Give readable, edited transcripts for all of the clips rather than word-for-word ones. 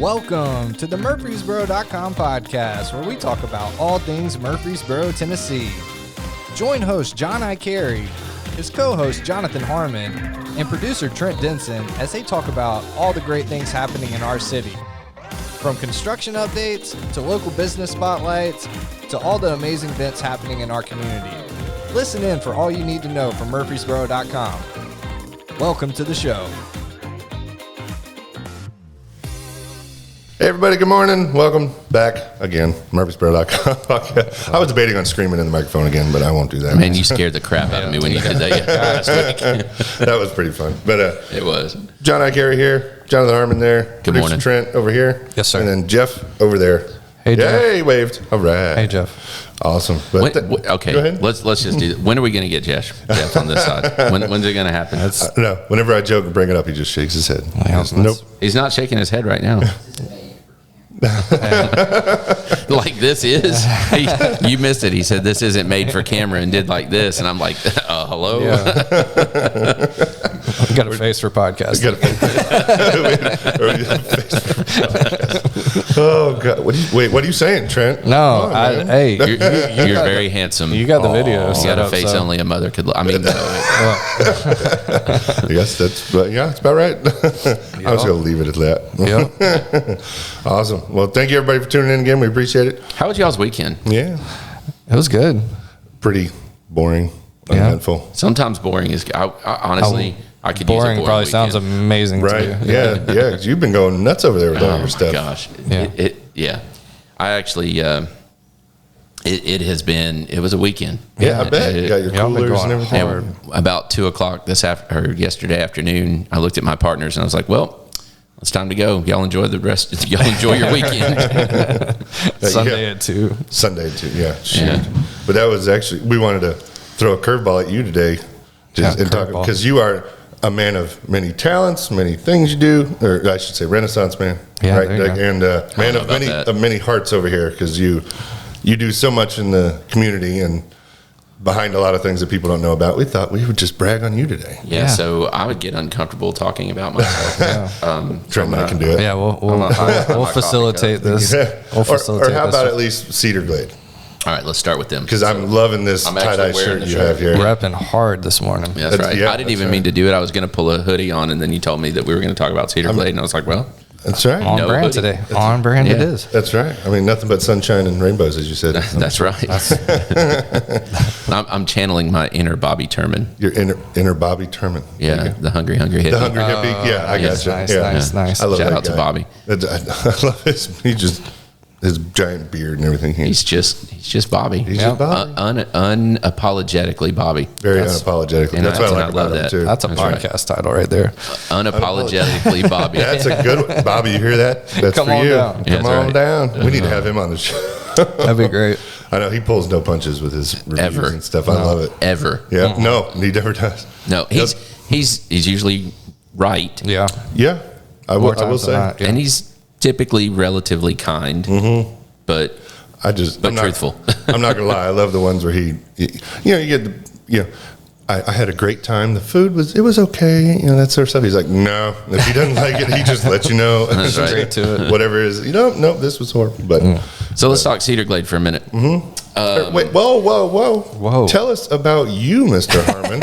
Welcome to the Murfreesboro.com podcast, where we talk about all things Murfreesboro, Tennessee. Join host John I. Carey, his co-host Jonathan Harmon, and producer Trent Denson as they talk about all the great things happening in our city. From construction updates to local business spotlights to all the amazing events happening in our community. Listen in for all you need to know from Murfreesboro.com. Welcome to the show. Hey everybody, good morning. Welcome back again, Murfreesboro.com podcast. I was debating on screaming in the microphone again, but I won't do that. Man, you scared the crap out of me when you did that last week. That was pretty fun. But it was. John I. Carey here, Jonathan Harmon there. Good morning. Trent over here. Yes, sir. And then Jeff over there. Hey, Jeff. Hey, he waved. All right. Hey, Jeff. Awesome. But Okay, go ahead. let's just do that. When are we going to get Jeff on this side? When's it going to happen? No, whenever I joke and bring it up, he just shakes his head. Well, Nope. He's not shaking his head right now. Like this is you missed it. He said this isn't made for camera and did like this, and I'm like, hello. Yeah. We got a face for podcast. Oh God! What are you saying, Trent? No, on, hey, You're very handsome. you got the video. You set got a up, face so. only a mother could. I mean, Yes, that's about right. I was going to leave it at that. Yeah. Awesome. Well, thank you everybody for tuning in again. We appreciate it. how was y'all's weekend? Yeah, It was good. pretty boring, Yeah. uneventful. Sometimes boring is. I honestly, I could use a Boring boring probably weekend. sounds amazing Right? to you. Yeah, yeah. 'Cause you've been going nuts over there with all Oh your my stuff. gosh! Yeah. Yeah. I actually. It has been. It was a weekend. Yeah, I bet you got your y'all been coolers and going everything. And about 2:00 yesterday afternoon, I looked at my partners and I was like, "Well, it's time to go. Y'all enjoy the rest. Y'all enjoy your weekend." Sunday at 2. Sunday too. Yeah, shoot. Yeah. But that was actually we wanted to throw a curveball at you today, Yeah, and talk curveball. because you are a man of many talents, many things you do, or I should say, Renaissance man. Yeah, right. there you go. And man know of about many hearts over here because you do so much in the community and behind a lot of things that people don't know about. We thought we would just brag on you today. Yeah, so I would get uncomfortable talking about myself. Trent and I can do it. Yeah, we'll coffee facilitate this. We'll Or facilitate how this. about at least Cedar Glade? All right, let's start with them. Because I'm loving this I'm actually tie-dye wearing shirt the you shirt. have here. Repping hard this morning. Yeah, that's right. Yeah, I didn't that's even right. mean to do it. I was going to pull a hoodie on, and then you told me that we were going to talk about Cedar Glade, and I was like, well, That's right. On No brand hoodie. today. On brand it Yeah. is. That's right. I mean, nothing but sunshine and rainbows, as you said. that's right. I'm channeling my inner Bobby Turman. Your inner Bobby Turman. Yeah, the hungry hippie. The hungry hippie. Yeah, I yes, got you. nice, yeah. nice. I love Shout that out to guy. Bobby. I love his giant beard and everything. He's just Bobby. He's just Bobby. Unapologetically Bobby. Very unapologetically. and That's I- what I and like I love about him that. too. That's a That's right. podcast title right there. Unapologetically Bobby. That's a good one. Bobby, you hear that? That's Come for on you. down. Yeah, Come that's on right. down. We need to have him on the show. That'd be great. I know he pulls no punches with his reviews Ever. and stuff. I love it. Ever. Yeah. No, he never does. No, he's usually right, Yeah. Yeah. I More will times say. than not, yeah. and he's typically relatively kind, but I'm truthful. I'm not gonna lie. I love the ones where you get I had a great time. The food was okay. That sort of stuff. He's like, no. If he doesn't like it, he just lets you know. That's right. Straight to it. Whatever it is. No, this was horrible. But So let's talk Cedar Glade for a minute. wait, whoa. Tell us about you, Mr. Harmon.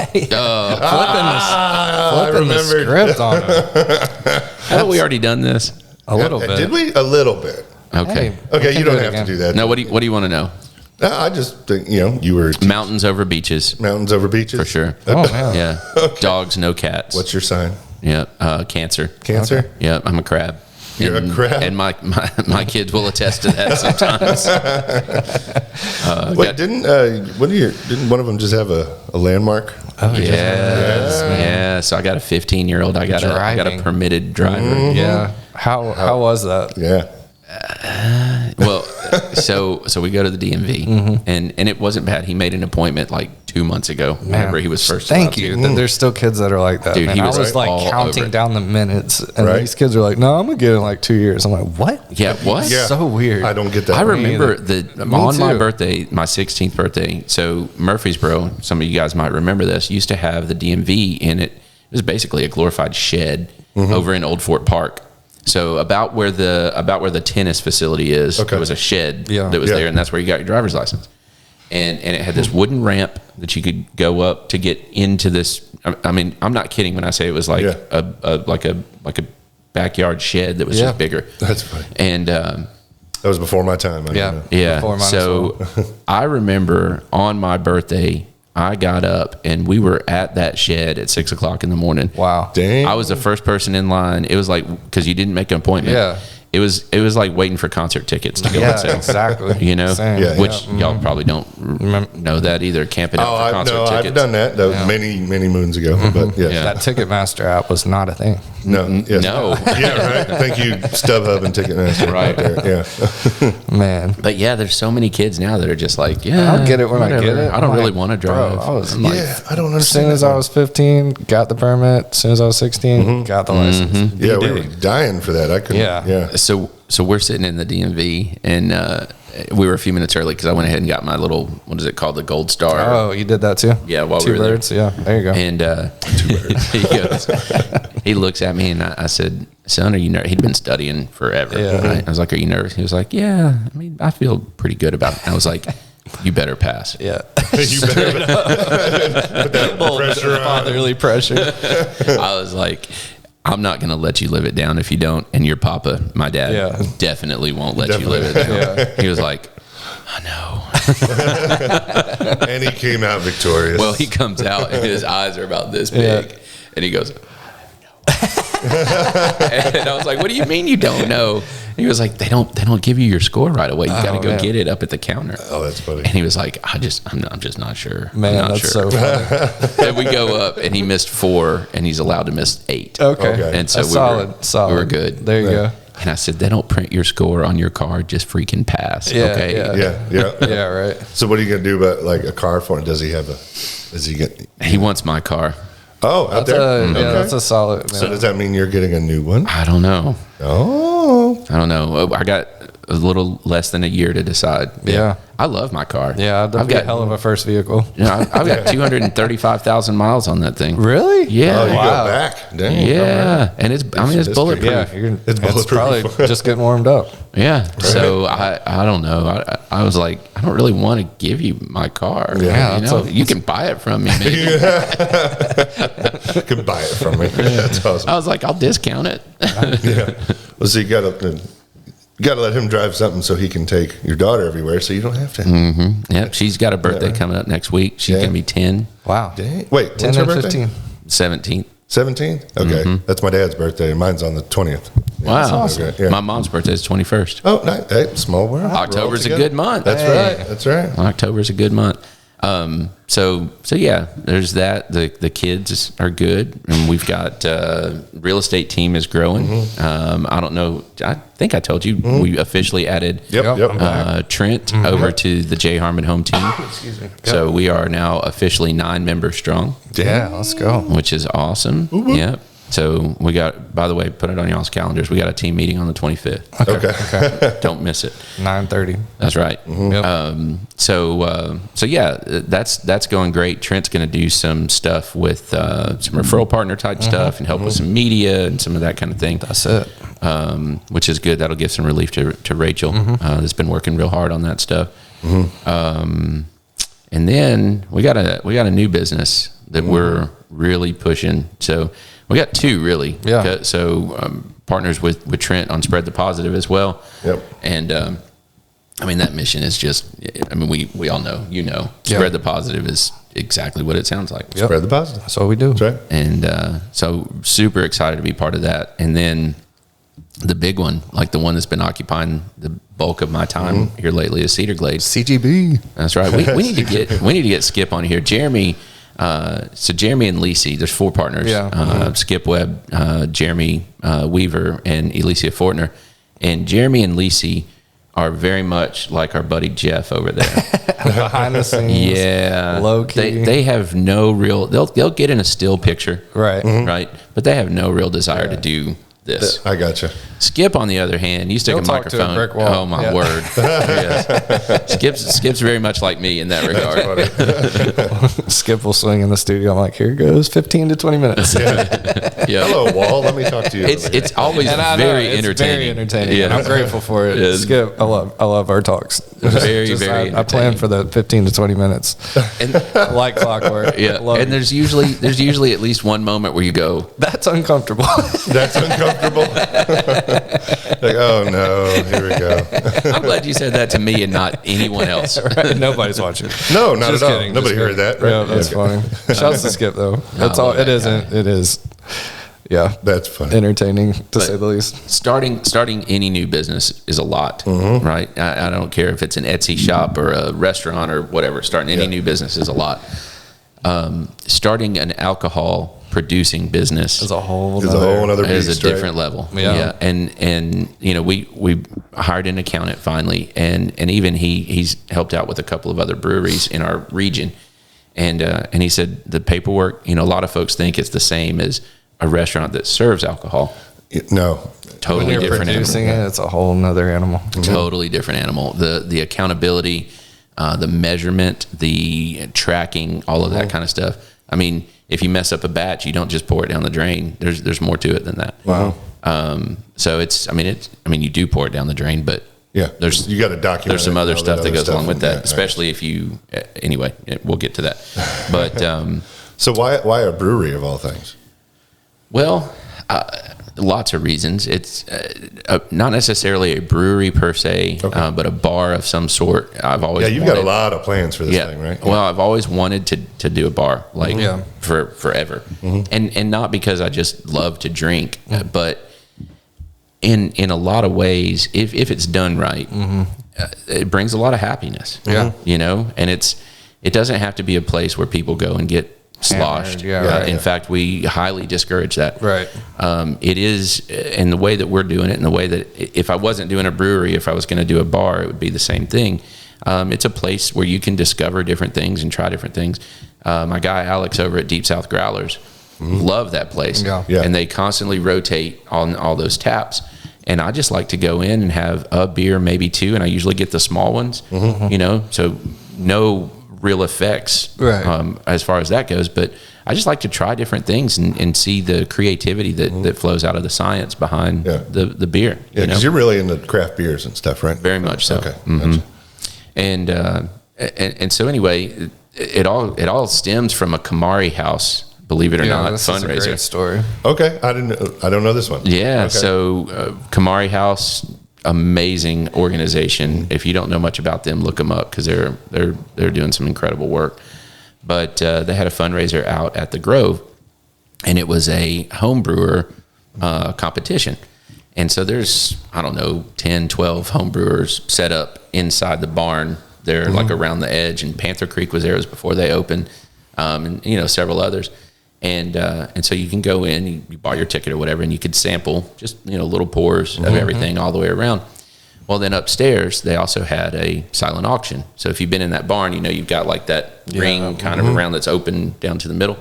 Flipping the script on him. Haven't we already done this? A little bit. Did we? A little bit. Okay. Hey. Okay, We can you don't do it have again. to do that. Now, what do you want to know? I just think you were Mountains over beaches, mountains over beaches for sure. Oh, man. Yeah. Dogs, no cats. What's your sign? Yeah. Cancer. Cancer. Okay. Yeah. I'm a crab. You're a crab? And my kids will attest to that sometimes. Wait, didn't one of them just have a landmark? Oh, Yeah. So I got a 15-year-old. I got a Driving. permitted driver. Yeah. How was that? Yeah. Well, so we go to the DMV, and it wasn't bad. He made an appointment like 2 months ago. Whenever he was first. Thank allowed you. to. There's still kids that are like that. Dude, man. he I was was all like counting over it. down the minutes, and Right. these kids are like, "No, I'm gonna get it in like 2 years." I'm like, "What?" Yeah. What? Yeah. So weird. I don't get that. I one. remember on my too. birthday, my 16th birthday. So Murfreesboro, some of you guys might remember this, used to have the DMV in it. It was basically a glorified shed over in Old Fort Park. So about where the tennis facility is, there was a shed that was there, and that's where you got your driver's license. And it had this wooden ramp that you could go up to get into this. I mean, I'm not kidding when I say it was like a backyard shed that was just bigger. That's funny. And that was before my time. Yeah. So I remember on my birthday, I got up and we were at that shed at 6 o'clock in the morning. Wow. Dang. I was the first person in line. It was like, because you didn't make an appointment. Yeah. It was like waiting for concert tickets to go. Yeah, exactly. You know, Same. which y'all probably don't know that either. Camping out for concert tickets. I've done that. That was many moons ago. But yeah, that Ticketmaster app was not a thing. No. Yeah, right. Thank you, StubHub and Ticketmaster. Right. Yeah. Man. But yeah, there's so many kids now that are just like, I'll get it when I get it. I don't really want to drive. Bro, I don't understand. As soon as I was 15, got the permit. As soon as I was 16, got the license. Yeah, we were dying for that. I couldn't. Yeah. So we're sitting in the DMV, and we were a few minutes early because I went ahead and got my little, what is it called, the Gold Star. Oh, you did that too? Yeah, while Two we were birds. there. Yeah, there you go. And he looks at me, and I said, "Son, are you nervous?" He'd been studying forever. Yeah. Right? I was like, "Are you nervous?" He was like, "Yeah, I mean, I feel pretty good about it." And I was like, "You better pass." Yeah. You better put that pressure on. Fatherly pressure. I was like, I'm not going to let you live it down if you don't. And your papa, my dad, definitely won't let you live it down. Yeah. He was like, I know. And he came out victorious. Well, he comes out and his eyes are about this big. Yeah. And he goes, and I was like, what do you mean you don't know? And he was like, they don't give you your score right away. You got to go get it up at the counter. Oh, that's funny. And he was like, I'm just not sure. Man, I'm not that's sure. so funny. And we go up and he missed 4 and he's allowed to miss 8. Okay. And so solid. We were good. There you go. And I said, they don't print your score on your card, just freaking pass. Yeah, okay. Yeah. Yeah, right. So what are you gonna do about like a car for him? Does he get? He wants my car. Oh, out there. Yeah, that's a solid. So does that mean you're getting a new one? I don't know. Oh. I don't know. I got a little less than a year to decide. Yeah. I love my car. Yeah, that'd be a hell of a first vehicle. I've got 235,000 miles on that thing. Really? Yeah. Oh, you go back. Dang. Yeah. Right. And it's bulletproof. Yeah, It's bulletproof. probably just getting warmed up. Yeah. So I don't know. I was like, I don't really want to give you my car. Yeah. You can buy it from me. Maybe. You can buy it from me. That's awesome. I was like, I'll discount it. Yeah. Well, so you gotta let him drive something so he can take your daughter everywhere, so you don't have to. Mm-hmm. Yep. She's got a birthday coming up next week. She's going to be 10. Wow. Dang. Wait, 10 when's her and birthday? 15. 17th. 17th? Okay. That's my dad's birthday, and mine's on the 20th. Yeah, Wow. that's awesome. okay. Yeah. My mom's birthday is 21st. Oh, nice. Hey, small world. October's a Roll together. good month. That's Hey. right. That's right. October's a good month. So yeah, there's that. The kids are good, and we've got real estate team is growing. I don't know. I think I told you we officially added Yep. Trent over to the J Harmon home team. Excuse me. So we are now officially 9 members strong, Yeah, let's go. which is awesome. Yep. So we got, by the way, put it on y'all's calendars. We got a team meeting on the 25th. Okay. Don't miss it. 9:30. That's right. Yep. So yeah, that's going great. Trent's going to do some stuff with some referral partner type stuff and help with some media and some of that kind of thing. That's it. Which is good. That'll give some relief to Rachel. That's been working real hard on that stuff. And then we got a new business that we're really pushing. So we got 2 really. Yeah. So partners with Trent on Spread the Positive as well. Yep. And I mean, that mission is just, I mean, we all know, Spread the Positive is exactly what it sounds like. Yep. Spread the positive. That's what we do. That's right. And so super excited to be part of that. And then the big one, like the one that's been occupying the bulk of my time here lately, is Cedar Glade. CGB. That's right. We need to get Skip on here. Jeremy. So Jeremy and Lisi, there's 4 partners. Yeah. Skip Webb, Jeremy Weaver, and Alicia Fortner. And Jeremy and Lisi are very much like our buddy Jeff over there. Behind the scenes. Yeah. Low key. They have no real, they'll get in a still picture. Right. Right. But they have no real desire to do this. I gotcha. Skip, on the other hand, you stick a microphone. To a brick wall. Oh my word! Yes. Skip's very much like me in that regard. Skip will swing in the studio. I'm like, here goes 15 to 20 minutes. Yeah. Yeah. Hello, Wall. Let me talk to you. It's always Very entertaining. Yeah. And I'm grateful for it. Skip, I love our talks. Very I plan for the 15 to 20 minutes. And like clockwork. Yeah. And there's usually at least one moment where you go, that's uncomfortable. That's uncomfortable. Like, oh no, here we go. I'm glad you said that to me and not anyone else. Right? Nobody's watching. No, not Just at all. kidding, Nobody heard that. Right? Yeah, that's funny. Shouts to Skip though. That's all. It isn't. It is. Yeah, that's funny. Entertaining to say the least. Starting any new business is a lot, right? I don't care if it's an Etsy shop or a restaurant or whatever. Starting any new business is a lot. Starting an alcohol producing business is a whole other beast, is a different level. Yeah. And you know, we hired an accountant finally, and even he's helped out with a couple of other breweries in our region, and he said the paperwork, you know, a lot of folks think it's the same as a restaurant that serves alcohol. No, totally different producing animal. It's a whole nother animal. Totally different animal. The accountability, the measurement, the tracking, all of that kind of stuff. I mean, if you mess up a batch, you don't just pour it down the drain. There's more to it than that. Wow. So you do pour it down the drain, but you got to document. There's some other stuff that goes along with that, Yeah, especially if you. Anyway, we'll get to that. But so why a brewery of all things? Well, lots of reasons. It's not necessarily a brewery per se, but a bar of some sort. I've always you've got a lot of plans for this thing, right? Well, I've always wanted to do a bar for forever, and not because I just love to drink, but in a lot of ways, if it's done right, it brings a lot of happiness. Yeah, you know, and it doesn't have to be a place where people go and get sloshed. In fact, we highly discourage that. Right. It is in the way that we're doing it, in the way that if I wasn't doing a brewery, if I was going to do a bar, it would be the same thing. It's a place where you can discover different things and try different things. My guy Alex over at Deep South Growlers, love that place. Yeah. And they constantly rotate on all those taps. And I just like to go in and have a beer, maybe two, and I usually get the small ones, you know, so no real effects as far as that goes, but I just like to try different things and see the creativity that flows out of the science behind the beer. Yeah, because you're really into craft beers and stuff, right? Very much so. Okay. Gotcha. And so anyway, it all stems from a Kaimari House, believe it or not, this fundraiser. is a great story. Okay, I don't know this one. Yeah, okay. So Kaimari House, amazing organization. If you don't know much about them, look them up because they're doing some incredible work. But they had a fundraiser out at the Grove, and it was a home brewer competition. And so there's, I don't know, 10, 12 home brewers set up inside the barn there, like around the edge. And Panther Creek was there. It was before they opened, and you know, several others. And so you can go in, you buy your ticket or whatever, and you could sample just, you know, little pours of everything all the way around. Well, then upstairs, they also had a silent auction. So if you've been in that barn, you know, you've got like that ring kind of around that's open down to the middle.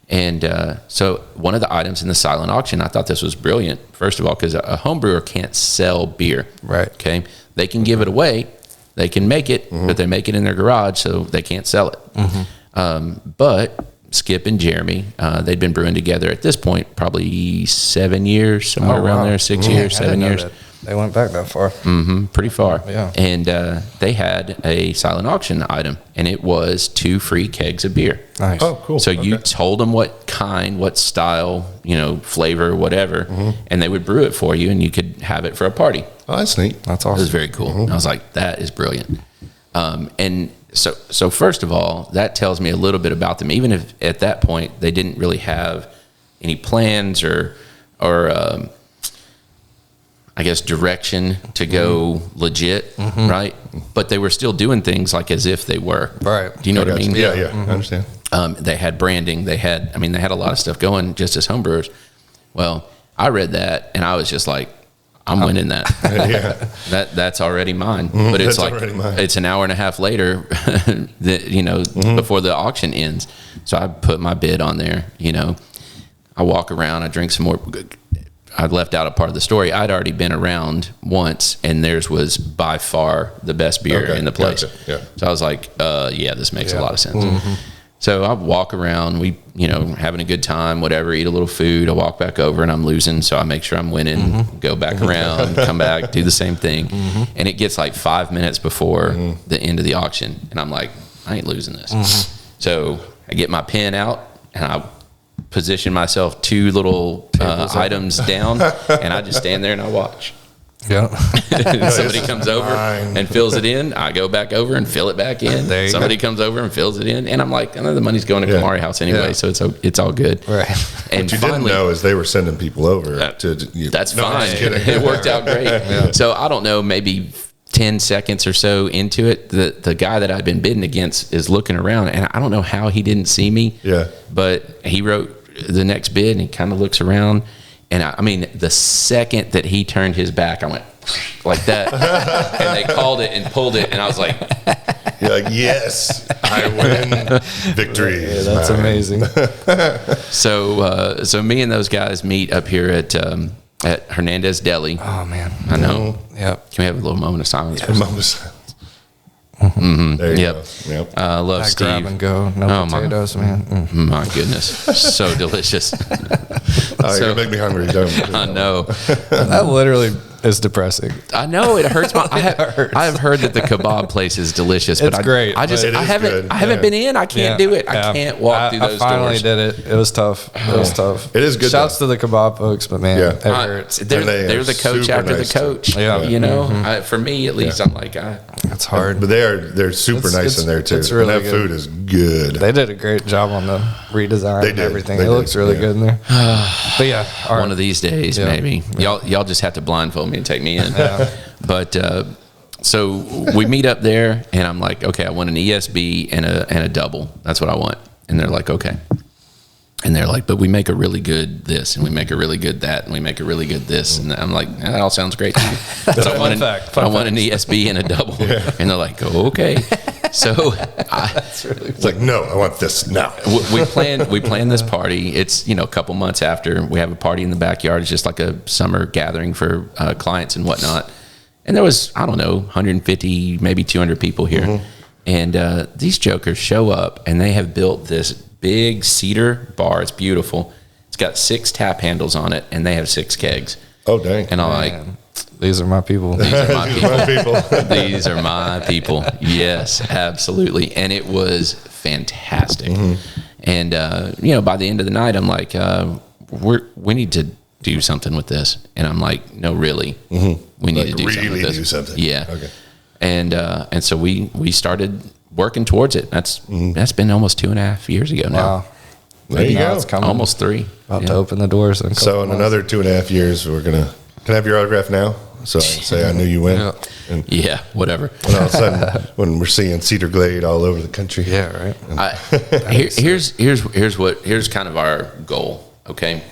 And so one of the items in the silent auction, I thought this was brilliant, first of all, because a home brewer can't sell beer. Right. Okay. They can give it away. They can make it, but they make it in their garage, so they can't sell it. But Skip and Jeremy, they'd been brewing together at this point probably 7 years, somewhere around there, 6 years, 7 years. They went back that far. Pretty far. Yeah. And they had a silent auction item, and it was 2 free kegs of beer. Nice. Oh, cool. So you told them what kind, what style, you know, flavor, whatever, and they would brew it for you, and you could have it for a party. Oh, that's neat. That's It awesome. was very cool. I was like, that is brilliant. And so first of all, that tells me a little bit about them. Even if at that point they didn't really have any plans or I guess direction to go legit, right? But they were still doing things like as if they were. Right. Do you know what I mean? Yeah, I understand. They had branding. They had a lot of stuff going just as homebrewers. Well, I read that and I was just like, I'm winning that. That's already mine. But it's like it's an hour and a half later, before the auction ends. So I put my bid on there. You know, I walk around, I drink some more. I left out a part of the story. I'd already been around once, and theirs was by far the best beer in the place. Gotcha. Yeah. So I was like, this makes a lot of sense. Mm-hmm. So I walk around, we, having a good time, whatever, eat a little food. I walk back over and I'm losing. So I make sure I'm winning, go back around, come back, do the same thing. And it gets like 5 minutes before the end of the auction. And I'm like, I ain't losing this. So I get my pen out and I position myself 2 little items down, and I just stand there and I watch. Yeah. Somebody comes over and fills it in. I go back over and fill it back in. Somebody comes over and fills it in, and I'm like, I know the money's going to Kaimari House anyway, so it's all good. Right. And what you didn't know is they were sending people over That's fine. It worked out great. So I don't know, maybe 10 seconds or so into it, the guy that I'd been bidding against is looking around, and I don't know how he didn't see me. Yeah. But he wrote the next bid, and he kind of looks around, and I mean, the second that he turned his back, I went like that, and they called it and pulled it, and I was like, you're like, yes, I win. Victory. Yeah, that's amazing. So me and those guys meet up here at Hernandez Deli. Oh man, I know. Yep. Can we have a little moment of silence? A moment of silence. There you go. Yep. I love that Steve. Grab and go, no potatoes, man. My goodness, so delicious. You're make me hungry. Don't. I know. That literally is depressing. I know it hurts. I have heard that the kebab place is delicious, but it's great. I haven't been in. I can't do it. I can't walk through those doors. I finally did it. It was tough. It is good. Shouts to the kebab folks, but man, it hurts. They're the coach after the coach. Yeah. For me at least, I'm like, it's hard. But they're super nice in there too. It's really and that food is good. They did a great job on the redesign and everything. It looks really good in there. But yeah, one of these days, maybe y'all just have to blindfold me and take me in. But so we meet up there, and I'm like, okay, I want an ESB and a double. That's what I want. And they're like, okay. And they're like, but we make a really good this, and we make a really good that, and we make a really good this. And I'm like, that all sounds great to me. So I want an ESB and a double. Yeah. And they're like, oh, okay. So it's like, no, I want this now. We plan this party. It's, a couple months after. We have a party in the backyard. It's just like a summer gathering for clients and whatnot. And there was, I don't know, 150, maybe 200 people here. And these jokers show up, and they have built this big cedar bar. It's beautiful. It's got 6 tap handles on it, and they have 6 kegs. Oh, dang. And I'm like, these are my people. These are my people. These are my people. Yes, absolutely. And it was fantastic. And, by the end of the night, I'm like, we need to do something with this. And I'm like, no, really, we need to do something with this. Do something. Yeah. Okay. And so we started working towards it. That's been almost 2.5 years ago now. Wow. There you go. It's coming. Almost 3. About to open the doors. So in another 2.5 years, can I have your autograph now? So I can say I knew you win. And whatever. And all of a sudden, when we're seeing Cedar Glade all over the country. Yeah, right. Here's kind of our goal. Okay.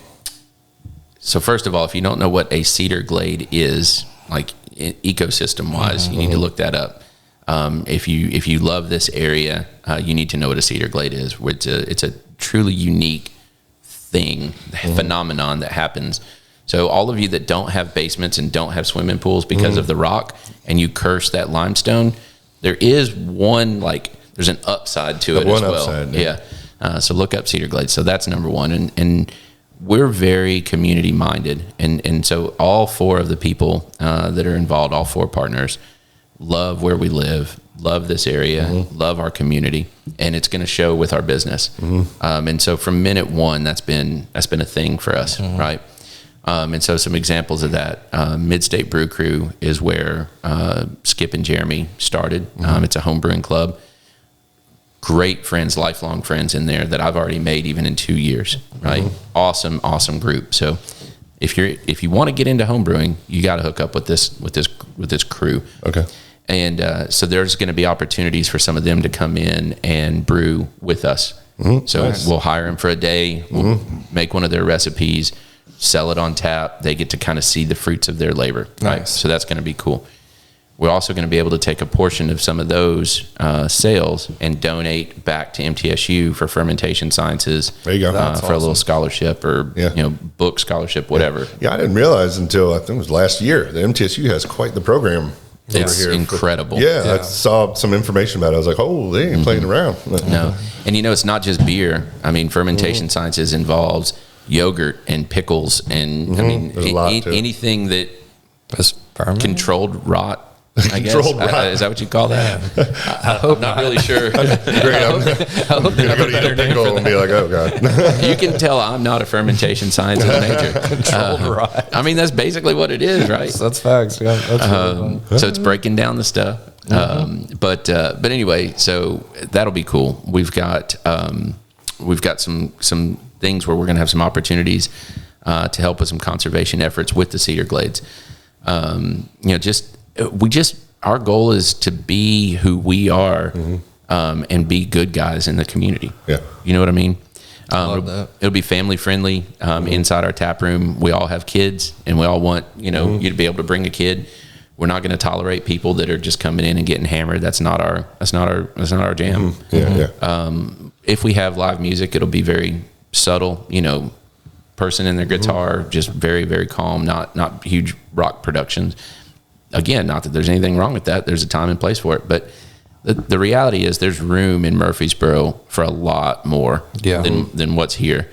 So first of all, if you don't know what a Cedar Glade is, like ecosystem wise, you need to look that up. If you love this area, you need to know what a Cedar Glade is. It's a truly unique thing, phenomenon that happens. So all of you that don't have basements and don't have swimming pools because of the rock, and you curse that limestone, there is there's an upside to it as well. Upside, yeah. So look up Cedar Glade. So that's number one. And we're very community minded. And so all 4 of the people that are involved, all 4 partners, love where we live, love this area, love our community, and it's going to show with our business. And so from minute one, that's been a thing for us, right? And so some examples of that, Mid-State Brew Crew is where Skip and Jeremy started. It's a home brewing club. Great friends, lifelong friends in there that I've already made even in 2 years, right? Awesome group. So if you want to get into home brewing, you got to hook up with this crew. Okay. And so there's going to be opportunities for some of them to come in and brew with us. So we'll hire them for a day. We'll make one of their recipes, sell it on tap. They get to kind of see the fruits of their labor. Right? Nice. So that's going to be cool. we're also going to be able to take a portion of some of those sales and donate back to MTSU for fermentation sciences. There you go. For awesome. A little scholarship or book scholarship, whatever. Yeah, I didn't realize until I think it was last year that MTSU has quite the program. It's incredible. I saw some information about it. I was like, oh, they ain't playing around. No, and it's not just beer. I mean, fermentation sciences involves yogurt and pickles, and I mean anything that is controlled rot. I guess. Is that what you call that? I hope not. Really sure. Great. I'm going to go to eat a pickle and be like, oh, God. You can tell I'm not a fermentation sciences major. Controlled rot. I mean, that's basically what it is, right? That's facts. Yeah, that's so it's breaking down the stuff. But anyway, so that'll be cool. We've got some things where we're going to have some opportunities to help with some conservation efforts with the Cedar Glades. Our goal is to be who we are, and be good guys in the community. Yeah. You know what I mean? Love that. It'll be family friendly. Inside our tap room, we all have kids, and we all want, you to be able to bring a kid. We're not going to tolerate people that are just coming in and getting hammered. That's not our jam. If we have live music, it'll be very subtle, person in their guitar, just very, very calm, not huge rock productions. Again, not that there's anything wrong with that. There's a time and place for it. But the reality is there's room in Murfreesboro for a lot more than what's here.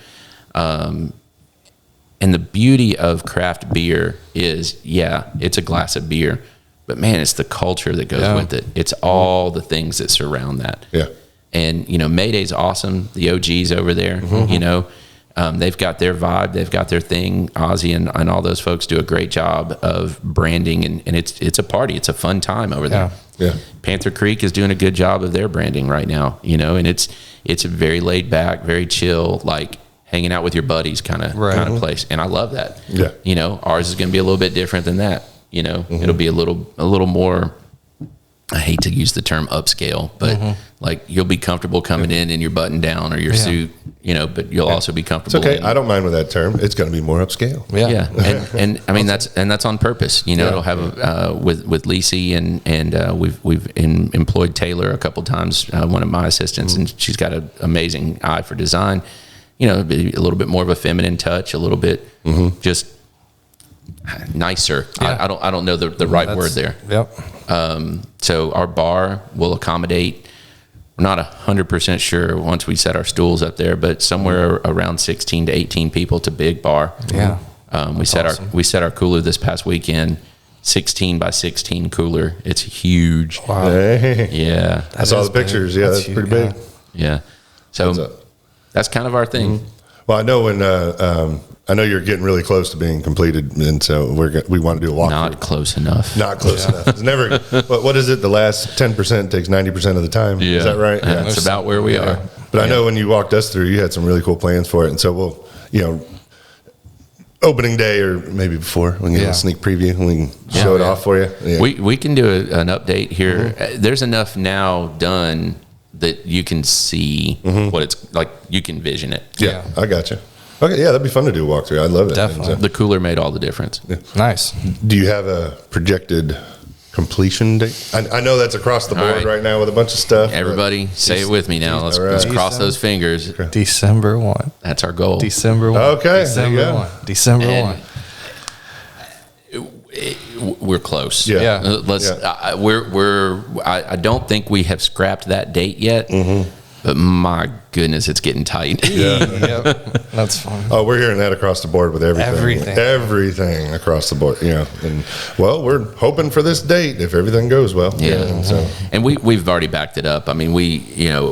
And the beauty of craft beer is, it's a glass of beer. But, man, it's the culture that goes with it. It's all the things that surround that. Yeah. And, Mayday's awesome. The OGs over there, they've got their vibe, they've got their thing. Ozzy and all those folks do a great job of branding, and it's a party. It's a fun time over there. Yeah. Panther Creek is doing a good job of their branding right now, and it's a very laid back, very chill, like hanging out with your buddies kind of place. And I love that. Yeah. Ours is going to be a little bit different than that. It'll be a little more, I hate to use the term upscale, but like you'll be comfortable coming in your button down or your suit, but you'll also be comfortable. It's okay. I don't mind with that term. It's going to be more upscale. Yeah. And I mean, that's on purpose. It'll have with Lacey and we've employed Taylor a couple times, one of my assistants, and she's got an amazing eye for design. It'll be a little bit more of a feminine touch, a little bit just nicer. I don't know the right word there. Yep. So our bar will accommodate, we're not 100% sure once we set our stools up there, but somewhere around 16 to 18 people. It's a big bar. Yeah. We set our cooler this past weekend, 16 by 16 cooler. It's huge. Wow. Hey. Yeah. I saw the pictures. Yeah, that's pretty big. Yeah. So that's kind of our thing. Well, I know when I know you're getting really close to being completed, and so we want to do a walkthrough. Not close enough. Not close enough. It's never. What is it? The last 10% takes 90% of the time. Yeah. Is that right? Yeah. That's about where we are. But I know when you walked us through, you had some really cool plans for it, and so we'll, opening day or maybe before, we can get a sneak preview and we can show it off for you. Yeah. We can do an update here. There's enough now done that you can see what it's like. You can vision it. Yeah, I got you. Okay, yeah, that'd be fun to do a walkthrough. I'd love it. Definitely. The cooler made all the difference. Yeah. Nice. Do you have a projected completion date? I know that's across the board right now with a bunch of stuff. Everybody, say it with me now. Let's cross those fingers. Okay. December 1. That's our goal. December 1. Okay. December 1. December 1. We're close. Yeah. I don't think we have scrapped that date yet. But my goodness, it's getting tight. Yep. That's fun. Oh, we're hearing that across the board with everything. Everything across the board. And we're hoping for this date if everything goes well. Yeah. And we've already backed it up. I mean,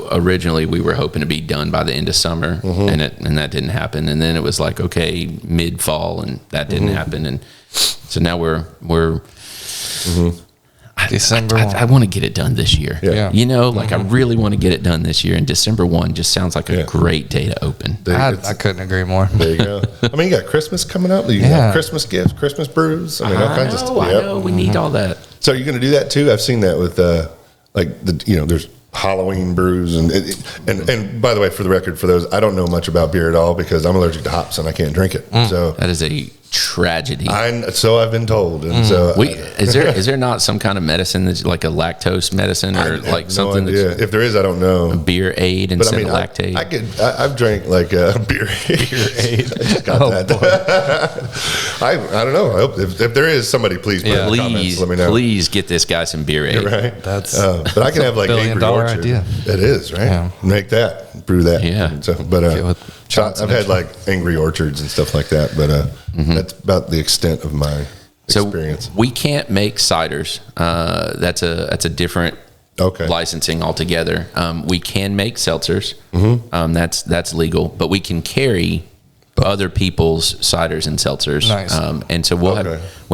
originally we were hoping to be done by the end of summer, and that didn't happen. And then it was like, okay, mid fall, and that didn't happen. And so now we're December 1. I want to get it done this year. Yeah. I really want to get it done this year. And December 1 just sounds like a great day to open. I couldn't agree more. There you go. I mean, you got Christmas coming up. You got Christmas gifts, Christmas brews. I mean, all kinds of stuff. I know. We need all that. So you're going to do that too? I've seen that with there's Halloween brews and by the way, for the record, for those, I don't know much about beer at all because I'm allergic to hops and I can't drink it. So that is a tragedy. So I've been told. And so is there not some kind of medicine that's like a lactose medicine or like something? No idea. That's, if there is, I don't know. Beer aid instead of lactate. I've drank like beer aid. I just got that. I don't know. I hope if there is, somebody please put in the comments, let me know. Please get this guy some beer aid. Right. That's but I can have like $1 billion idea. It is, right? Yeah. Make that, brew that. Yeah. So, but I've had like Angry Orchards and stuff like that, but that's about the extent of my experience. So we can't make ciders. That's a different licensing altogether. We can make seltzers. That's legal, but we can carry other people's ciders and seltzers. Nice. And so we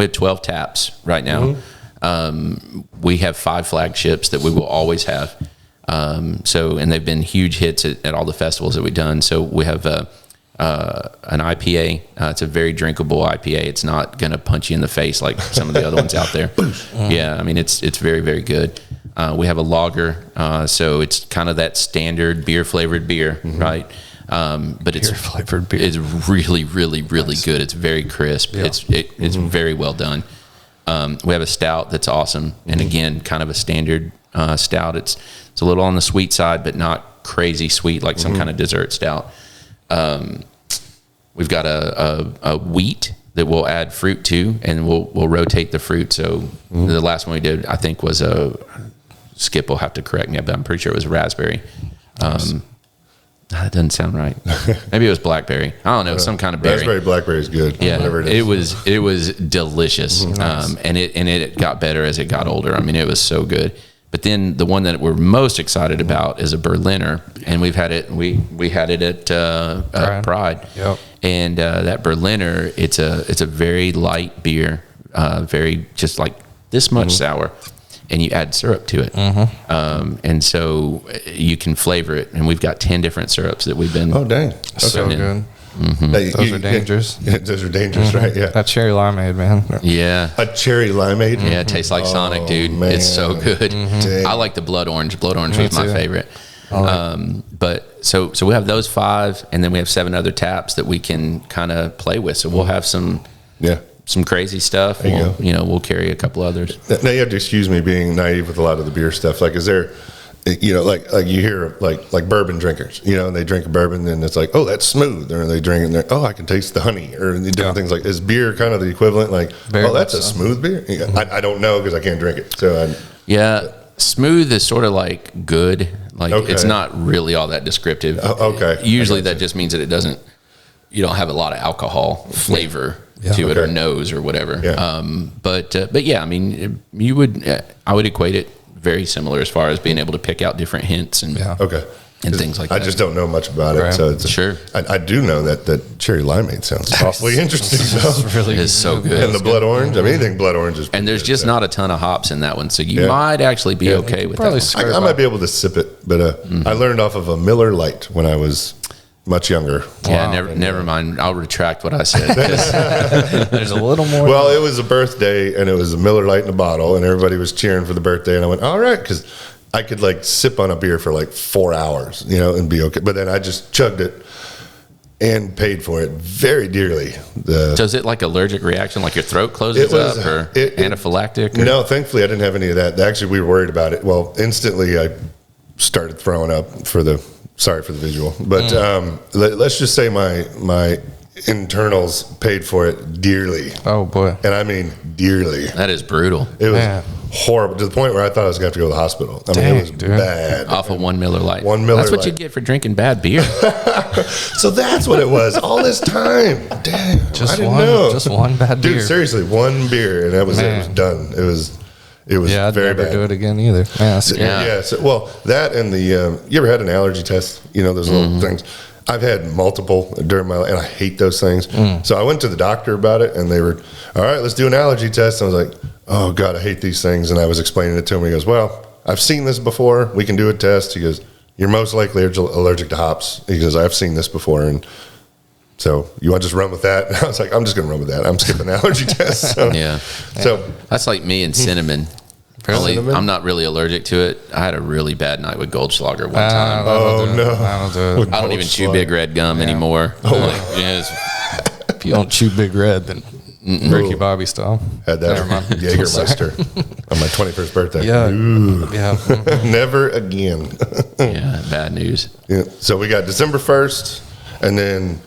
have 12 taps right now. We have 5 flagships that we will always have. And they've been huge hits at all the festivals that we've done. So we have an IPA. It's a very drinkable IPA. It's not going to punch you in the face like some of the other ones out there. Yeah, I mean, it's very, very good. We have a lager. So it's kind of that standard beer-flavored beer, right? But it's flavored beer. It's really, really, really good. It's very crisp. Yeah. It's very well done. We have a stout that's awesome. And again, kind of a standard stout. It's a little on the sweet side, but not crazy sweet like some kind of dessert stout. We've got a wheat that we'll add fruit to, and we'll rotate the fruit. So the last one we did, I think, was Skip will have to correct me, but I'm pretty sure it was raspberry. That doesn't sound right. Maybe it was blackberry. I don't know, some kind of berry. Raspberry, blackberry is good. Yeah, whatever it is. It was delicious. Nice. And it got better as it got older. I mean, it was so good. But then the one that we're most excited about is a Berliner, and we've had it. We had it at Pride. Yep. And that Berliner, it's a very light beer, very just like this much sour. And you add syrup to it. And so you can flavor it. And we've got 10 different syrups that we've been. Oh, dang. So good. Those are dangerous. Yeah, those are dangerous, right? Yeah. That cherry limeade, man. Yeah. A cherry limeade? Yeah, it tastes like Sonic, dude. Man. It's so good. I like the blood orange. Blood orange was my favorite. But so we have those 5, and then we have 7 other taps that we can kind of play with. So we'll have some crazy stuff. We'll carry a couple others. Now you have to excuse me being naive with a lot of the beer stuff. Like, is there, like you hear like bourbon drinkers, and they drink a bourbon and it's like, oh, that's smooth. Or they drink it and they're, oh, I can taste the honey, or different things. Like, is beer kind of the equivalent? Like, very that's a smooth beer. I don't know because I can't drink it. So smooth is sort of like good. Like it's not really all that descriptive. Usually that just means that you don't have a lot of alcohol flavor to it or nose or whatever. But yeah, I mean, I would equate it very similar as far as being able to pick out different hints and things like that. I just don't know much about it. So I do know that cherry limeade sounds awfully interesting. It's so good. And the blood orange, I mean, anything blood orange is. And there's just not a ton of hops in that one, so you might actually be okay with that. I might be able to sip it, but I learned off of a Miller Lite when I was much younger. Yeah, never mind. I'll retract what I said. There's a little more. Well, it was a birthday, and it was a Miller Lite in a bottle, and everybody was cheering for the birthday, and I went, all right, because I could like sip on a beer for like 4 hours, and be okay. But then I just chugged it and paid for it very dearly. So is it like allergic reaction, like your throat closes up, or anaphylactic? Or? No, thankfully I didn't have any of that. Actually, we were worried about it. Well, instantly I started throwing up sorry for the visual, but let's just say my internals paid for it dearly. Oh boy. And I mean dearly. That is brutal. It was horrible, to the point where I thought I was going to have to go to the hospial. I mean, it was bad. Off of 1 Miller Lite. 1 Miller That's what Lite. you get for drinking bad beer. So that's what it was all this time. Damn. I didn't know. Just one bad beer. Dude, seriously, 1 beer, and that was it. It was done. It was I'd very never bad. do it again either. Well, that and the you ever had an allergy test? Those little things. I've had multiple during my life, and I hate those things. So I went to the doctor about it, and they were, all right, let's do an allergy test. And I was like, oh God, I hate these things. And I was explaining it to him. He goes, well, I've seen this before. We can do a test. He goes, you're most likely allergic to hops. He goes, I've seen this before, and so you want to just run with that? And I was like, I'm just going to run with that. I'm skipping the allergy test. So that's like me and cinnamon. Cinnamon? I'm not really allergic to it. I had a really bad night with Goldschlager one time. Oh no! I don't do it. I don't even chew Big Red gum anymore. you don't chew Big Red, then Ricky Bobby style. Had that Jägermeister on my 21st birthday. Yeah. Never again. Yeah, bad news. Yeah. So we got December 1st, and then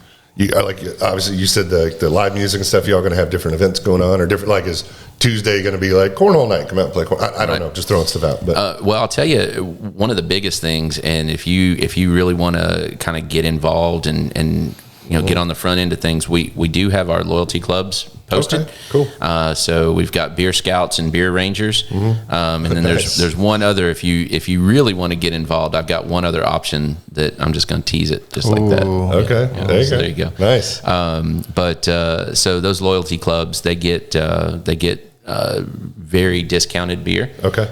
obviously you said the live music and stuff. Y'all going to have different events going on, or different, like, is Tuesday going to be like cornhole night? Come out and play cornhole? I don't know, just throwing stuff out. But well, I'll tell you, one of the biggest things, and if you really want to kind of get involved and get on the front end of things, we do have our loyalty clubs posted. Okay, cool. So we've got Beer Scouts and Beer Rangers, and then there's one other. If you really want to get involved, I've got one other option that I'm just going to tease it just like that. Okay, there you go. Nice. So those loyalty clubs, they get very discounted beer. Okay.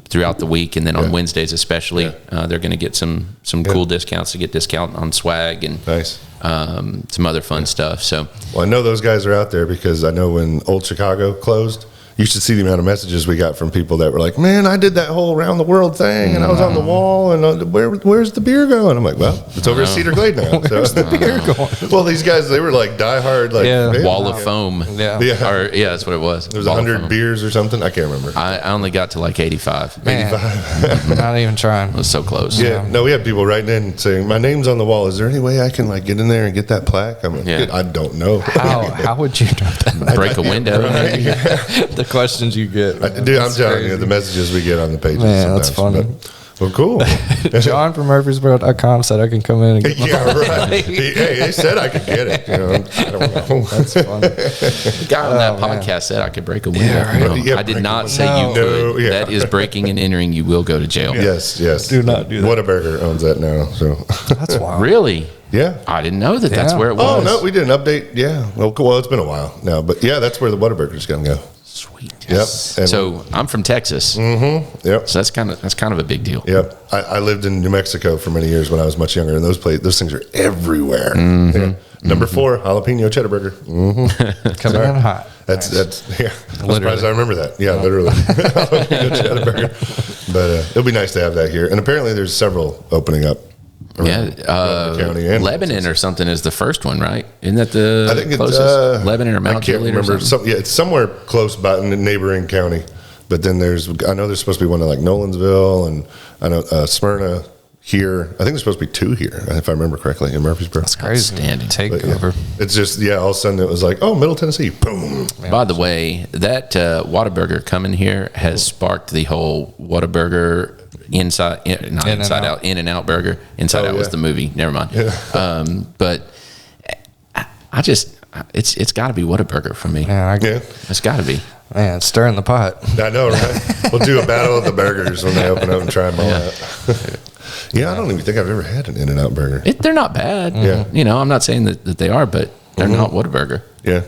Throughout the week, and then on Wednesdays especially, they're going to get some cool discounts to get discount on swag and nice. Some other fun stuff. So, well, I know those guys are out there because I know when Old Chicago closed, you should see the amount of messages we got from people that were like, "Man, I did that whole around the world thing, and I was on the wall, and where's the beer going?" I'm like, "Well, it's over at Cedar Glade now." So where's the beer going? Well, these guys, they were like diehard, like wall of foam. Yeah, that's what it was. There was 100 beers or something. I can't remember. I only got to like 85. Man, 85. Not even trying. It was so close. Yeah. No, we had people writing in saying, "My name's on the wall. Is there any way I can like get in there and get that plaque?" I'm like, I don't know. How would you know that? Break a window. The questions you get. Dude, I'm telling you, the messages we get on the pages. Man, that's funny. Well, cool. John from Murfreesboro.com said I can come in and get right. They said I could get it. I don't know. That's funny. The guy on that podcast said I could break a window. Yeah, I did not say you could. Yeah. That is breaking and entering. You will go to jail. Yes. Do not do that. Whataburger owns that now. So that's wild. Really? Yeah. I didn't know that's where it was. Oh, no, we did an update. Yeah. Well, it's been a while now. But yeah, that's where the Whataburger's going to go. Sweet. Yep. And so I'm from Texas. Mm-hmm. Yep. So that's kind of a big deal. Yep. I lived in New Mexico for many years when I was much younger, and those things are everywhere. Mm-hmm. Yeah. Number 4, jalapeno cheddar burger. Mm-hmm. Coming in hot. That's yeah. I'm surprised I remember that. Yeah, literally. Jalapeno cheddar burger. But it'll be nice to have that here. And apparently there's several opening up. County and Lebanon or something is the first one, right? Isn't that the I think closest? It's, Lebanon or Mount I can't Juliet remember. or something? It's somewhere close by in the neighboring county. But then I know there's supposed to be one in like Nolensville, and I know Smyrna here. I think there's supposed to be 2 here, if I remember correctly, in Murfreesboro. That's crazy. Takeover. It's just, all of a sudden it was like, oh, Middle Tennessee, boom. By the way, that Whataburger coming here has sparked the whole Whataburger In and Out burger. Inside Out was the movie. Never mind. Yeah. But it's got to be Whataburger for me. Yeah, it's got to be. Man, it's stirring the pot. I know, right? We'll do a battle of the burgers when they open up and try them all out. I don't even think I've ever had an In-N-Out burger. They're not bad. Yeah. I'm not saying that they are, but they're not Whataburger. Yeah.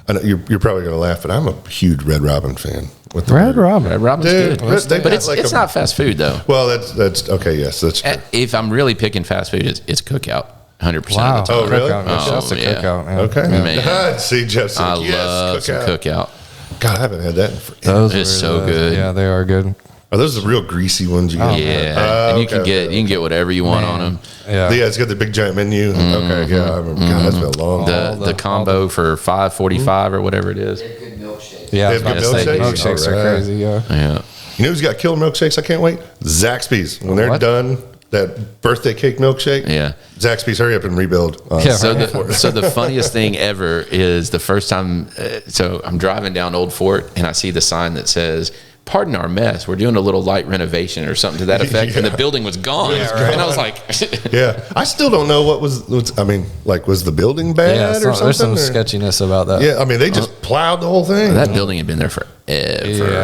I know you're probably going to laugh, but I'm a huge Red Robin fan. Red Robin's good. But it's like not fast food, though. Well, that's okay, yes. That's true. If I'm really picking fast food, it's Cookout. 100% of the time. Oh, really? That's a Cookout. Man. Okay. Man. See, Jeff said, I love some Cookout. God, I haven't had that in forever. Those are so good. Yeah, they are good. Are those the real greasy ones you get? And you can get whatever you want on them. Yeah, it's got the big giant menu. Okay, yeah, I remember. God, that's been a long. The combo for $5.45 or whatever it is. They're good milkshakes. Yeah, they have good milkshakes. Milkshakes are crazy. Yeah. You know who's got killer milkshakes? I can't wait. Zaxby's when they're done. That birthday cake milkshake. Yeah. Zaxby's, hurry up and rebuild. So the funniest thing ever is the first time. So I'm driving down Old Fort and I see the sign that says, "Pardon our mess. We're doing a little light renovation," or something to that effect. And the building was gone. And I was like, yeah. I still don't know was the building bad or something? There's some sketchiness about that. Yeah. I mean, they just plowed the whole thing. That building had been there forever.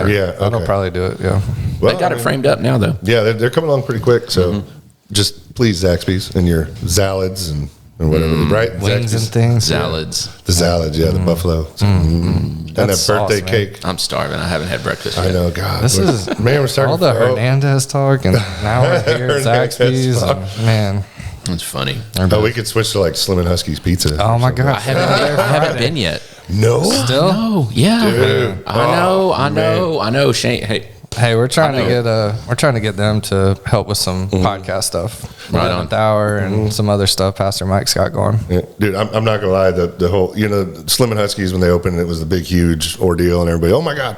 Yeah. That'll probably do it. Yeah. Well, they got it framed up now, though. Yeah. They're coming along pretty quick. So just please, Zaxby's and your salads and whatever, right? Wings Zaxby's. and things. Salads. The salads, the buffalo. And that birthday cake. I'm starving. I haven't had breakfast yet. I know, God. This is man, we're starting all the Hernandez talk, and now we're here at Zaxby's. Man, it's funny. Oh, we could switch to like Slim and Husky's pizza. Oh my God, I haven't been yet. No, still? No, yeah. Dude. I know. Shane, hey, Hey, we're trying to get them to help with some podcast stuff. Right on. The hour and some other stuff Pastor Mike's got going. Yeah. Dude, I'm not gonna lie, the whole Slim and Huskies, when they opened, it was the big huge ordeal, and everybody, oh my God.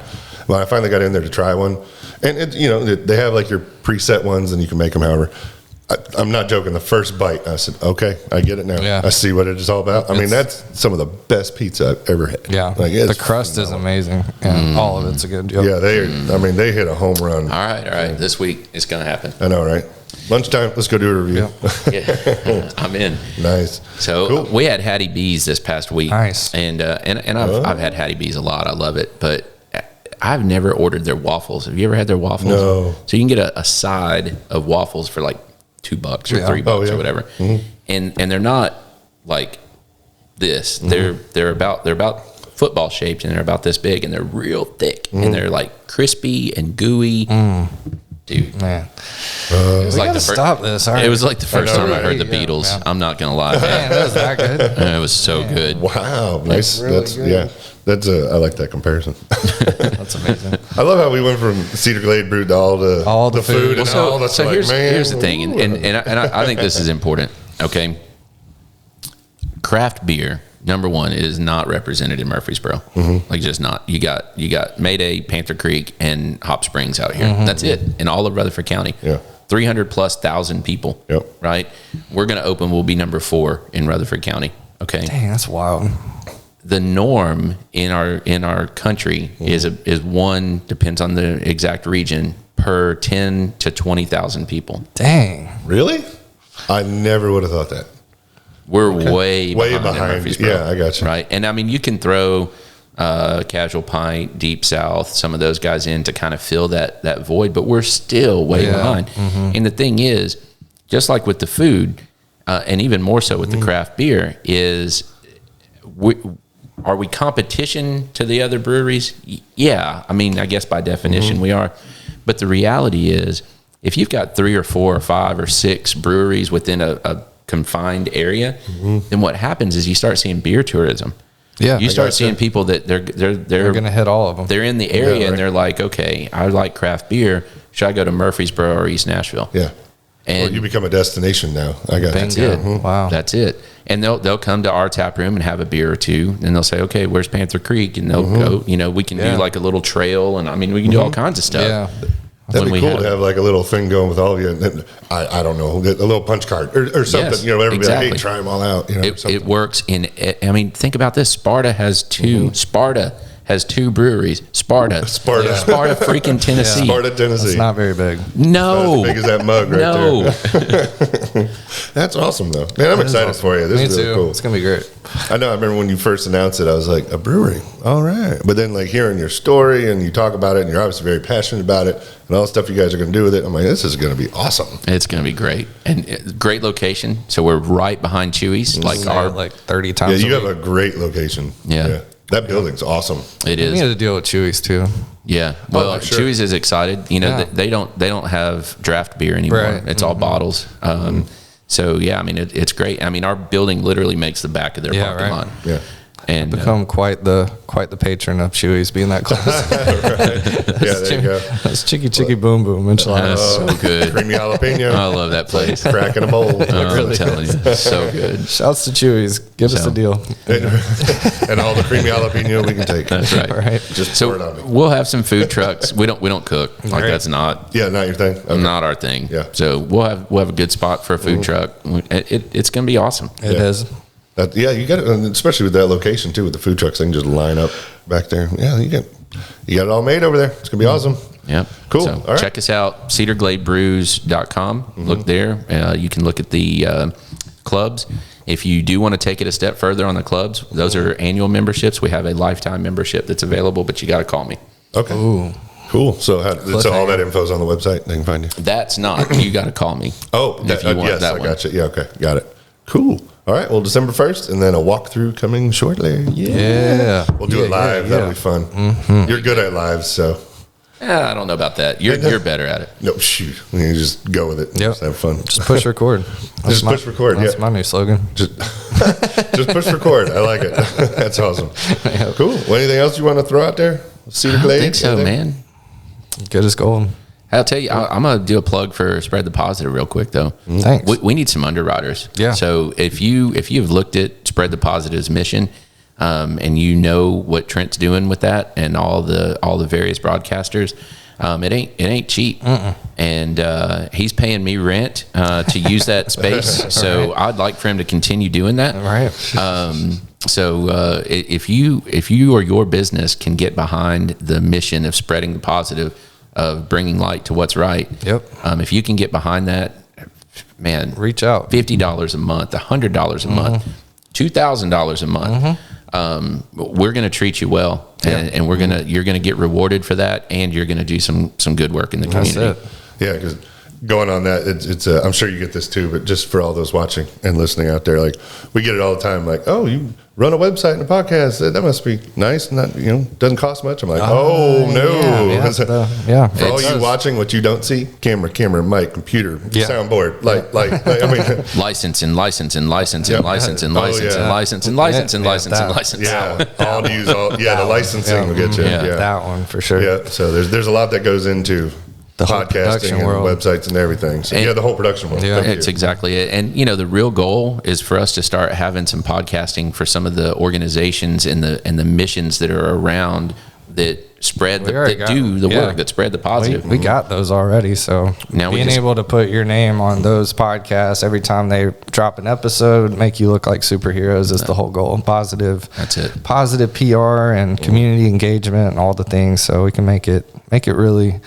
Well, I finally got in there to try one, and they have like your preset ones, and you can make them however. I'm not joking. The first bite, I said, okay, I get it now. Yeah. I see what it is all about. I mean, that's some of the best pizza I've ever had. Yeah. Like, the crust is amazing. And all of it's a good deal. Yeah, they hit a home run. All right. This week, it's going to happen. I know, right? Lunchtime, let's go do a review. Yeah, I'm in. Nice. So cool. We had Hattie B's this past week. Nice. And I've had Hattie B's a lot. I love it. But I've never ordered their waffles. Have you ever had their waffles? No. So you can get a side of waffles for like $2 or $3 or whatever, and they're not like this. They're about football shaped, and they're about this big, and they're real thick, and they're like crispy and gooey. Dude, man, it was like stop this. It was like the first time I heard the Beatles. Yeah. I'm not gonna lie, man. That was that good. It was so good. Wow, nice. That's really good. That's I like that comparison. That's amazing. I love how we went from Cedar Glade Brew to all the food and all that. So here's the thing, and I think this is important. Okay, craft beer, number one, is not represented in Murfreesboro. Like, just not. You got Mayday, Panther Creek, and Hop Springs out here. That's it in all of Rutherford County. Yeah. 300,000+ people. Yep. Right. We're gonna open. We'll be number 4 in Rutherford County. Okay. Dang, that's wild. The norm in our country is one, depends on the exact region, per 10 to 20,000 people. Dang. Really? I never would have thought that. We're way behind. Yeah, I got you. Right, and I mean, you can throw Casual Pint, Deep South, some of those guys in to kind of fill that void, but we're still way behind. And the thing is, just like with the food, and even more so with the craft beer, is are we competition to the other breweries? Yeah. I mean, I guess by definition we are. But the reality is, if you've got 3 or 4 or 5 or 6 breweries within a confined area, then what happens is you start seeing beer tourism. Yeah. You start seeing people that they're going to hit all of them. They're in the area and they're like, okay, I like craft beer. Should I go to Murfreesboro or East Nashville? Yeah. And you become a destination now. I got that's it. Wow. That's it. And they'll come to our tap room and have a beer or two, and they'll say, okay, where's Panther Creek? And they'll go, we can do like a little trail, and I mean, we can do all kinds of stuff. Yeah. That'd be cool to have like a little thing going with all of you. And I don't know, a little punch card or something. Yes, everybody exactly. Like, hey, try them all out. It works I mean, think about this. Sparta has 2. Sparta has 2 breweries. Sparta, freaking Tennessee. Sparta, Tennessee. It's not very big. No. Not as big as that mug right there. That's awesome, though. Man, I'm excited for you. This is really cool. It's going to be great. I know. I remember when you first announced it, I was like, a brewery. All right. But then, like, hearing your story and you talk about it, and you're obviously very passionate about it, and all the stuff you guys are going to do with it, I'm like, this is going to be awesome. It's going to be great. And great location. So we're right behind Chewy's. Like 30 times Yeah, you have a great location. Yeah. That building's awesome. It is. We need to deal with Chewy's too. Yeah. Well, Chewy's is excited. They don't have draft beer anymore. Right. It's all bottles. So yeah, I mean it's great. I mean, our building literally makes the back of their parking lot. Yeah. And become quite the patron of Chewy's, being that close. Yeah, there you go. That's Chicky Boom Boom enchiladas. That's so good. Creamy jalapeno. I love that place. Crack in a bowl. I'm telling you, so good. Shouts to Chewy's. Give us a deal. And all the creamy jalapeno we can take. That's right. Right. Just pour it on me. We'll have some food trucks. We don't cook. Like that's not. Yeah, not your thing. Okay. Not our thing. Yeah. So we'll have a good spot for a food truck. It's going to be awesome. It is. You got it, especially with that location too, with the food trucks. They can just line up back there. Yeah, you got it all made over there. It's gonna be awesome. Yep. Cool. So all right. Check us out, CedarGladeBrews.com. Look there. You can look at the clubs. If you do want to take it a step further on the clubs, those are annual memberships. We have a lifetime membership that's available, but you got to call me. Okay. Ooh. Cool. So all that info's on the website. They can find you. That's not. You got to call me. Oh, if you want yes, that I one. got you. Yeah. Okay. Got it. Cool. All right. Well, December 1st, and then a walkthrough coming shortly. Yeah. We'll do it live. That'll be fun. You're good at lives, so. I don't know about that. You're better at it. No, shoot. You just go with it. Yep. Just have fun. Just push record. Just push record. That's my new slogan. Just push record. I like it. That's awesome. Cool. Well, anything else you want to throw out there? Cedar Glade? I think so, man. Good as gold. I'll tell you, I'm going to do a plug for Spread the Positive real quick, though. Thanks. We need some underwriters. Yeah. So if you've looked at Spread the Positive's mission, and you know what Trent's doing with that and all the various broadcasters, it ain't cheap. And he's paying me rent to use that space. So I'd like for him to continue doing that. Right. So if you or your business can get behind the mission of spreading the positive, of bringing light to what's right. Yep. If you can get behind that, man, reach out. $50 a month, $100 a month, $2,000 a month. We're going to treat you well, and you're going to get rewarded for that, and you're going to do some good work in the community. That's it. Yeah, because going on that, it's I'm sure you get this too, but just for all those watching and listening out there, like we get it all the time. Like, oh, you run a website and a podcast, that must be nice. Not doesn't cost much. I'm like, oh no, for all you watching, what you don't see, camera, mic, computer, soundboard, I mean, license. Yeah, all to use all. Yeah, the licensing will get you. Yeah, that one for sure. Yeah, so there's a lot that goes into the podcasting and websites and everything. So the whole production world. Yeah, it's exactly it. And the real goal is for us to start having some podcasting for some of the organizations and the missions that are around that spread work that spread the positive. We got those already. So now being able to put your name on those podcasts every time they drop an episode, make you look like superheroes is the whole goal. Positive. That's it. Positive PR and community engagement and all the things. So we can make it really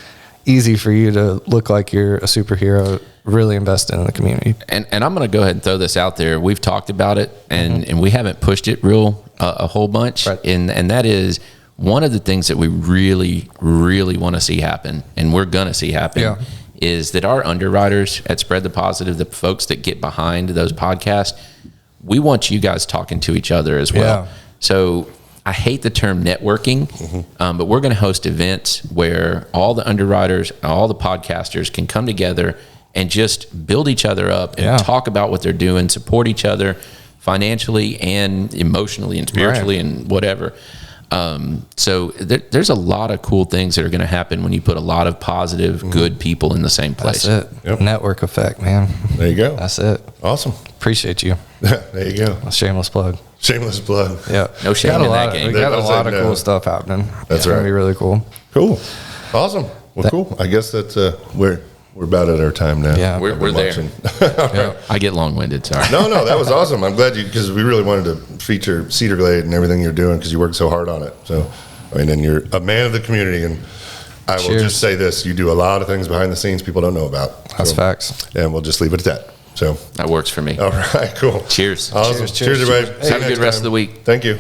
easy for you to look like you're a superhero, really invested in the community. And I'm going to go ahead and throw this out there. We've talked about it, and we haven't pushed it a whole bunch. Right. And that is one of the things that we really, really want to see happen, and we're going to see happen, is that our underwriters at Spread the Positive, the folks that get behind those podcasts, we want you guys talking to each other as well. Yeah. So I hate the term networking, but we're going to host events where all the underwriters, all the podcasters can come together and just build each other up and talk about what they're doing, support each other financially and emotionally and spiritually and whatever. So there's a lot of cool things that are going to happen when you put a lot of positive, good people in the same place. That's it. Yep. Network effect, man. There you go. That's it. Awesome. Appreciate you. There you go. A shameless plug. Shameless plug. Yeah. No shame in that game. We got a lot of cool stuff happening. That's right. It's going to be really cool. Cool. Awesome. Well, cool. I guess that's we're about at our time now. Yeah. We're there. I get long-winded, sorry. No, that was awesome. I'm glad because we really wanted to feature Cedar Glade and everything you're doing because you worked so hard on it. So, and you're a man of the community, and I will just say this, you do a lot of things behind the scenes people don't know about. That's facts. And we'll just leave it at that. So that works for me. All right, cool. Cheers. Awesome. Cheers everybody. Have a good rest of the week. Thank you.